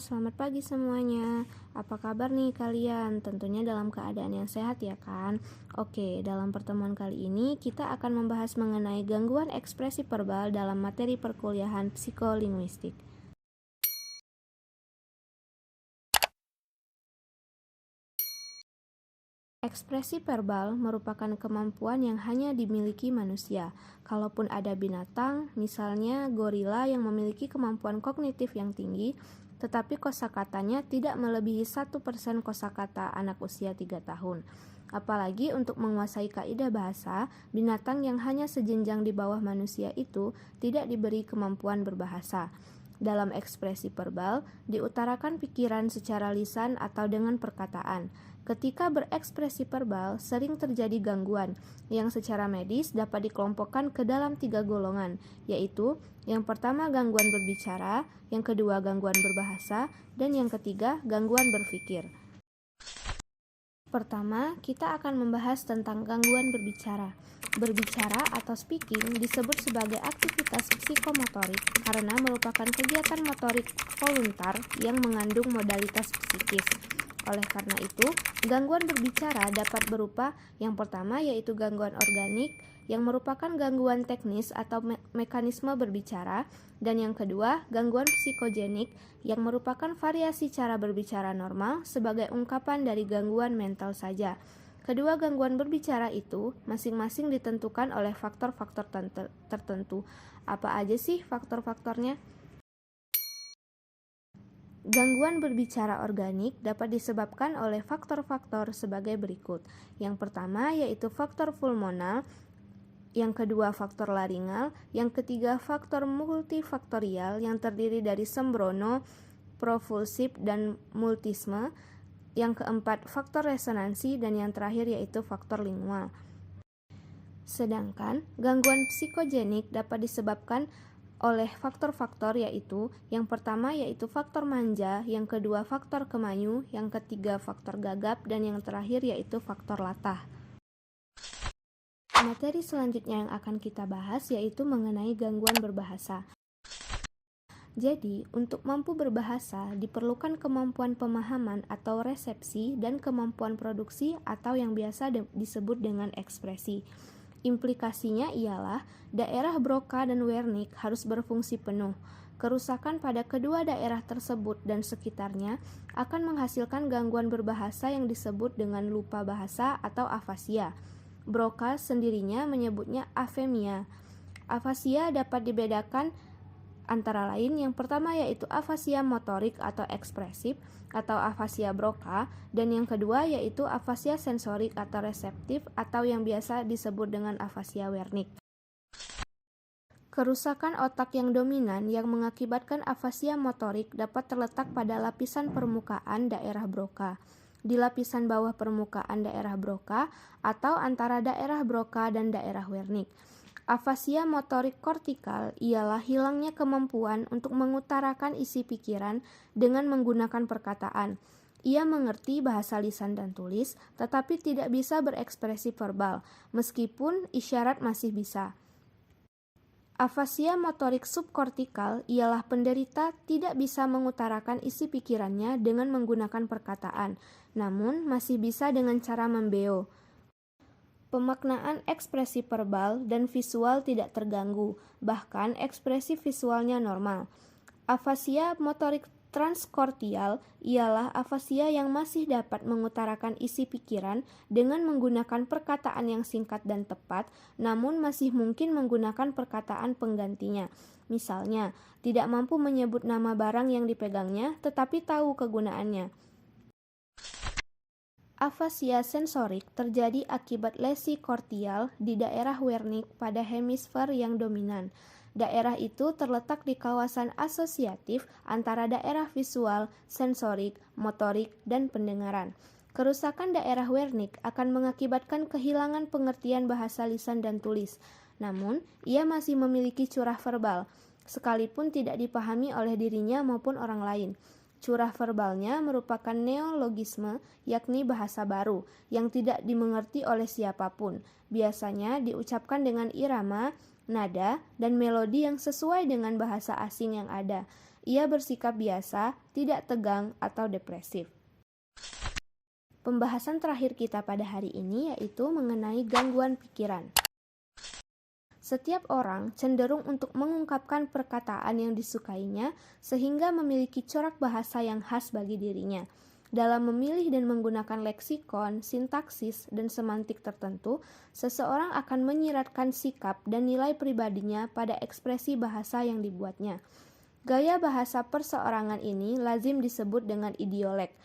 selamat pagi semuanya. Apa kabar nih kalian? Tentunya dalam keadaan yang sehat ya kan? Oke, dalam pertemuan kali ini kita akan membahas mengenai gangguan ekspresi verbal dalam materi perkuliahan psikolinguistik. Ekspresi verbal merupakan kemampuan yang hanya dimiliki manusia. Kalaupun ada binatang, misalnya gorila yang memiliki kemampuan kognitif yang tinggi, tetapi kosakatanya tidak melebihi 1% kosakata anak usia 3 tahun. Apalagi untuk menguasai kaidah bahasa, binatang yang hanya sejenjang di bawah manusia itu tidak diberi kemampuan berbahasa. Dalam ekspresi verbal, diutarakan pikiran secara lisan atau dengan perkataan. Ketika berekspresi verbal, sering terjadi gangguan yang secara medis dapat dikelompokkan ke dalam 3 golongan, yaitu yang pertama gangguan berbicara, yang kedua gangguan berbahasa, dan yang ketiga gangguan berpikir. Pertama, kita akan membahas tentang gangguan berbicara. Berbicara atau speaking disebut sebagai aktivitas psikomotorik karena merupakan kegiatan motorik voluntar yang mengandung modalitas psikis. Oleh karena itu, gangguan berbicara dapat berupa yang pertama yaitu gangguan organik yang merupakan gangguan teknis atau mekanisme berbicara, dan yang kedua gangguan psikogenik yang merupakan variasi cara berbicara normal sebagai ungkapan dari gangguan mental saja. Kedua gangguan berbicara itu masing-masing ditentukan oleh faktor-faktor tertentu. Apa aja sih faktor-faktornya? Gangguan berbicara organik dapat disebabkan oleh faktor-faktor sebagai berikut. Yang pertama yaitu faktor pulmonal, yang kedua faktor laringal, yang ketiga faktor multifaktorial yang terdiri dari sembrono, propulsif, dan multisme, yang keempat faktor resonansi, dan yang terakhir yaitu faktor lingual. Sedangkan gangguan psikogenik dapat disebabkan oleh faktor-faktor yaitu yang pertama yaitu faktor manja, yang kedua faktor kemayu, yang ketiga faktor gagap, dan yang terakhir yaitu faktor latah. Materi selanjutnya yang akan kita bahas yaitu mengenai gangguan berbahasa. Jadi, untuk mampu berbahasa diperlukan kemampuan pemahaman atau resepsi dan kemampuan produksi atau yang biasa disebut dengan ekspresi. Implikasinya ialah daerah Broca dan Wernicke harus berfungsi penuh. Kerusakan pada kedua daerah tersebut dan sekitarnya akan menghasilkan gangguan berbahasa yang disebut dengan lupa bahasa atau afasia. Broca sendirinya menyebutnya afemia. Afasia dapat dibedakan antara lain yang pertama yaitu afasia motorik atau ekspresif atau afasia Broca, dan yang kedua yaitu afasia sensorik atau reseptif atau yang biasa disebut dengan afasia Wernicke. Kerusakan otak yang dominan yang mengakibatkan afasia motorik dapat terletak pada lapisan permukaan daerah Broca, di lapisan bawah permukaan daerah Broca, atau antara daerah Broca dan daerah Wernicke. Afasia motorik kortikal ialah hilangnya kemampuan untuk mengutarakan isi pikiran dengan menggunakan perkataan. Ia mengerti bahasa lisan dan tulis, tetapi tidak bisa berekspresi verbal, meskipun isyarat masih bisa. Afasia motorik subkortikal ialah penderita tidak bisa mengutarakan isi pikirannya dengan menggunakan perkataan, namun masih bisa dengan cara membeo. Pemaknaan ekspresi verbal dan visual tidak terganggu, bahkan ekspresi visualnya normal. Afasia motorik transkortial ialah afasia yang masih dapat mengutarakan isi pikiran dengan menggunakan perkataan yang singkat dan tepat, namun masih mungkin menggunakan perkataan penggantinya. Misalnya, tidak mampu menyebut nama barang yang dipegangnya, tetapi tahu kegunaannya. Afasia sensorik terjadi akibat lesi kortial di daerah Wernicke pada hemisfer yang dominan. Daerah itu terletak di kawasan asosiatif antara daerah visual, sensorik, motorik, dan pendengaran. Kerusakan daerah Wernicke akan mengakibatkan kehilangan pengertian bahasa lisan dan tulis. Namun, ia masih memiliki curah verbal, sekalipun tidak dipahami oleh dirinya maupun orang lain. Curah verbalnya merupakan neologisme, yakni bahasa baru, yang tidak dimengerti oleh siapapun. Biasanya diucapkan dengan irama, nada, dan melodi yang sesuai dengan bahasa asing yang ada. Ia bersikap biasa, tidak tegang, atau depresif. Pembahasan terakhir kita pada hari ini yaitu mengenai gangguan pikiran. Setiap orang cenderung untuk mengungkapkan perkataan yang disukainya sehingga memiliki corak bahasa yang khas bagi dirinya. Dalam memilih dan menggunakan leksikon, sintaksis, dan semantik tertentu, seseorang akan menyiratkan sikap dan nilai pribadinya pada ekspresi bahasa yang dibuatnya. Gaya bahasa perseorangan ini lazim disebut dengan idiolek.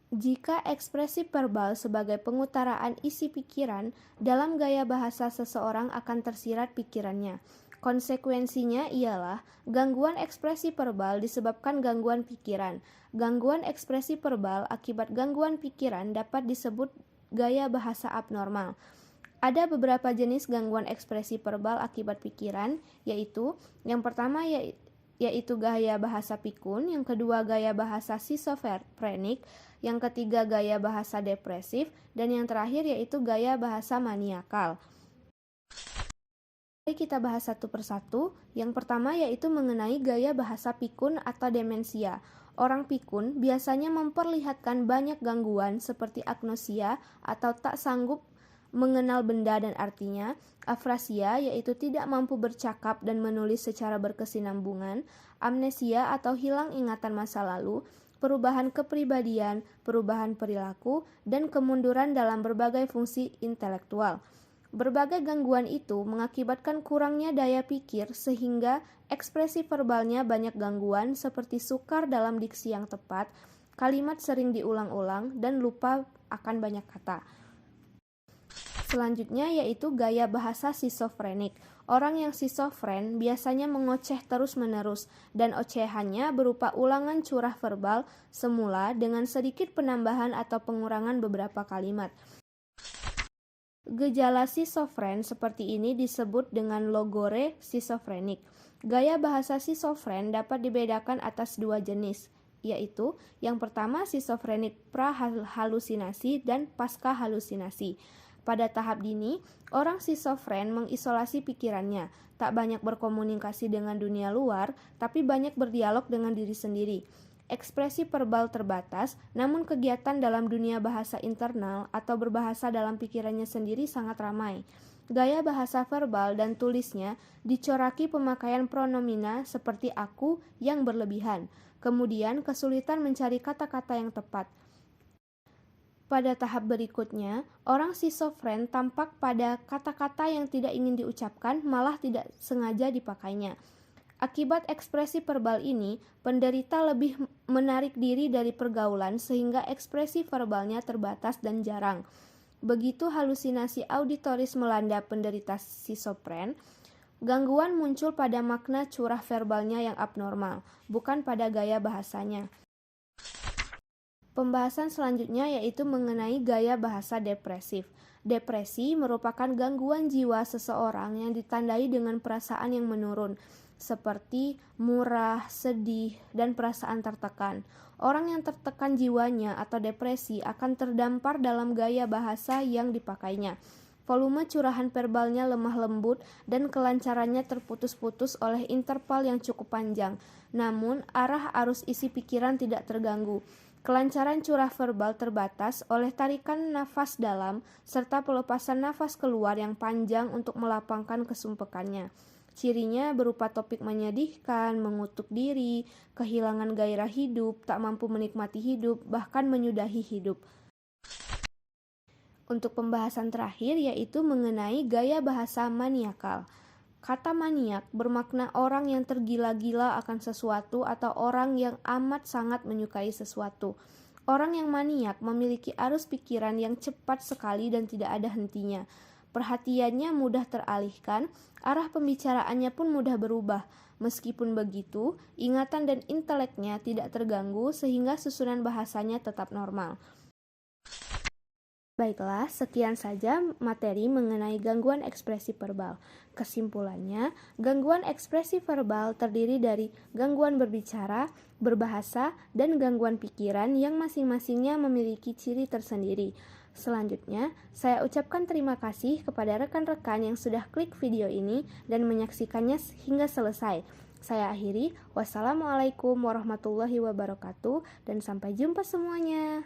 Jika ekspresi verbal sebagai pengutaraan isi pikiran, dalam gaya bahasa seseorang akan tersirat pikirannya. Konsekuensinya ialah gangguan ekspresi verbal disebabkan gangguan pikiran. Gangguan ekspresi verbal akibat gangguan pikiran dapat disebut gaya bahasa abnormal. Ada beberapa jenis gangguan ekspresi verbal akibat pikiran, yaitu yang pertama yaitu gaya bahasa pikun, yang kedua gaya bahasa skizofrenik, yang ketiga gaya bahasa depresif, dan yang terakhir yaitu gaya bahasa maniakal. Mari kita bahas satu persatu. Yang pertama yaitu mengenai gaya bahasa pikun atau demensia. Orang pikun biasanya memperlihatkan banyak gangguan seperti agnosia atau tak sanggup mengenal benda dan artinya, afrasia yaitu tidak mampu bercakap dan menulis secara berkesinambungan, amnesia atau hilang ingatan masa lalu, perubahan kepribadian, perubahan perilaku, dan kemunduran dalam berbagai fungsi intelektual. Berbagai gangguan itu mengakibatkan kurangnya daya pikir sehingga ekspresi verbalnya banyak gangguan seperti sukar dalam diksi yang tepat, kalimat sering diulang-ulang, dan lupa akan banyak kata. Selanjutnya yaitu gaya bahasa skizofrenik. Orang yang skizofren biasanya mengoceh terus-menerus dan ocehannya berupa ulangan curah verbal semula dengan sedikit penambahan atau pengurangan beberapa kalimat. Gejala skizofren seperti ini disebut dengan logore skizofrenik. Gaya bahasa skizofren dapat dibedakan atas dua jenis, yaitu yang pertama skizofrenik pra-halusinasi dan pasca-halusinasi. Pada tahap dini, orang skizofren mengisolasi pikirannya, tak banyak berkomunikasi dengan dunia luar, tapi banyak berdialog dengan diri sendiri. Ekspresi verbal terbatas, namun kegiatan dalam dunia bahasa internal atau berbahasa dalam pikirannya sendiri sangat ramai. Gaya bahasa verbal dan tulisnya dicoraki pemakaian pronomina seperti aku yang berlebihan, kemudian kesulitan mencari kata-kata yang tepat. Pada tahap berikutnya, orang skizofren tampak pada kata-kata yang tidak ingin diucapkan malah tidak sengaja dipakainya. Akibat ekspresi verbal ini, penderita lebih menarik diri dari pergaulan sehingga ekspresi verbalnya terbatas dan jarang. Begitu halusinasi auditoris melanda penderita skizofren, gangguan muncul pada makna curah verbalnya yang abnormal, bukan pada gaya bahasanya. Pembahasan selanjutnya yaitu mengenai gaya bahasa depresif. Depresi merupakan gangguan jiwa seseorang yang ditandai dengan perasaan yang menurun, seperti murah, sedih, dan perasaan tertekan. Orang yang tertekan jiwanya atau depresi akan terdampar dalam gaya bahasa yang dipakainya. Volume curahan verbalnya lemah lembut dan kelancarannya terputus-putus oleh interval yang cukup panjang. Namun, arah arus isi pikiran tidak terganggu. Kelancaran curah verbal terbatas oleh tarikan nafas dalam serta pelepasan nafas keluar yang panjang untuk melapangkan kesumpekannya. Cirinya berupa topik menyedihkan, mengutuk diri, kehilangan gairah hidup, tak mampu menikmati hidup, bahkan menyudahi hidup. Untuk pembahasan terakhir yaitu mengenai gaya bahasa maniakal. Kata maniak bermakna orang yang tergila-gila akan sesuatu atau orang yang amat sangat menyukai sesuatu. Orang yang maniak memiliki arus pikiran yang cepat sekali dan tidak ada hentinya. Perhatiannya mudah teralihkan, arah pembicaraannya pun mudah berubah. Meskipun begitu, ingatan dan inteleknya tidak terganggu sehingga susunan bahasanya tetap normal. Baiklah, sekian saja materi mengenai gangguan ekspresi verbal. Kesimpulannya, gangguan ekspresi verbal terdiri dari gangguan berbicara, berbahasa, dan gangguan pikiran yang masing-masingnya memiliki ciri tersendiri. Selanjutnya, saya ucapkan terima kasih kepada rekan-rekan yang sudah klik video ini dan menyaksikannya hingga selesai. Saya akhiri, wassalamualaikum warahmatullahi wabarakatuh, dan sampai jumpa semuanya.